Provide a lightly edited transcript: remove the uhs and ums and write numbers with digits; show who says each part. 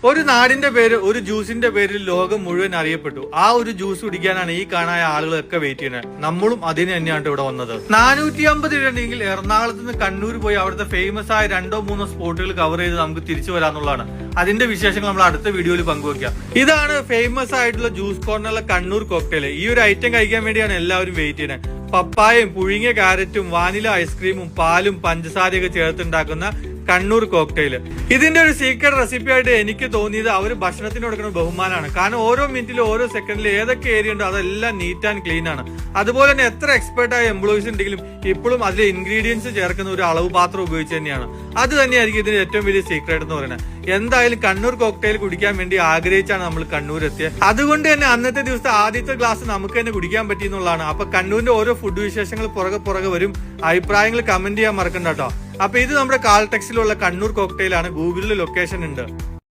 Speaker 1: ഒരു നാടിന്റെ പേര് ഒരു ജ്യൂസിന്റെ പേരിൽ ലോകം മുഴുവൻ അറിയപ്പെട്ടു. ആ ഒരു ജ്യൂസ് കുടിക്കാനാണ് ഈ കാണായ ആളുകളൊക്കെ വെയിറ്റ് ചെയ്യുന്നത്. നമ്മളും അതിന് തന്നെയാണ് ഇവിടെ വന്നത്. 450 രൂപയെങ്കിൽ എറണാകുളത്ത് നിന്ന് കണ്ണൂർ പോയി അവിടുത്തെ ഫേമസ് ആയ 2-3 സ്പോട്ടുകൾ കവർ ചെയ്ത് നമുക്ക് തിരിച്ചു വരാന്നുള്ളതാണ്. അതിന്റെ വിശേഷങ്ങൾ നമ്മൾ അടുത്ത വീഡിയോയിൽ പങ്കുവെക്കാം. ഇതാണ് ഫേമസ് ആയിട്ടുള്ള ജ്യൂസ് കോർണറിലെ കണ്ണൂർ കോക്ടെയിൽ. ഈ ഒരു ഐറ്റം കഴിക്കാൻ വേണ്ടിയാണ് എല്ലാവരും വെയിറ്റ് ചെയ്യുന്നത്. പപ്പായയും പുഴുങ്ങിയ കാരറ്റും വാനില ഐസ്ക്രീമും പാലും പഞ്ചസാരയൊക്കെ ചേർത്തുണ്ടാക്കുന്ന കണ്ണൂർ കോക്ടെയിൽ. ഇതിന്റെ ഒരു സീക്രട്ട് റെസിപ്പി ആയിട്ട് എനിക്ക് തോന്നിയത് അവർ ഭക്ഷണത്തിന് കൊടുക്കുന്ന ബഹുമാനമാണ്. കാരണം ഓരോ മിനിറ്റിലും ഓരോ സെക്കൻഡിലും ഏതൊക്കെ ഏരിയ ഉണ്ടോ അതെല്ലാം നീറ്റ് ആൻഡ് ക്ലീൻ ആണ്. അതുപോലെ തന്നെ എത്ര എക്സ്പെർട്ട് ആയ എംപ്ലോയീസ് ഉണ്ടെങ്കിലും ഇപ്പോഴും അതിലെ ഇൻഗ്രീഡിയൻസ് ചേർക്കുന്ന ഒരു അളവ് പാത്രം ഉപയോഗിച്ച് തന്നെയാണ്. അത് തന്നെയായിരിക്കും ഇതിന്റെ ഏറ്റവും വലിയ സീക്രട്ട് എന്ന് പറയുന്നത്. എന്തായാലും കണ്ണൂർ കോക്ടെയിൽ കുടിക്കാൻ വേണ്ടി ആഗ്രഹിച്ചാണ് നമ്മൾ കണ്ണൂർ എത്തിയത്. അതുകൊണ്ട് തന്നെ അന്നത്തെ ദിവസത്തെ ആദ്യത്തെ ഗ്ലാസ് നമുക്ക് തന്നെ കുടിക്കാൻ പറ്റിയെന്നുള്ളതാണ്. അപ്പൊ കണ്ണൂരിന്റെ ഓരോ ഫുഡ് വിശേഷങ്ങൾ പുറകെ വരും. അഭിപ്രായങ്ങൾ കമന്റ് ചെയ്യാൻ മറക്കണ്ട കേട്ടോ. അപ്പൊ ഇത് നമ്മുടെ കാൽടെക്സിലുള്ള കണ്ണൂർ കോക്ടെയിലാണ്. ഗൂഗിളിൽ ലൊക്കേഷൻ ഉണ്ട്.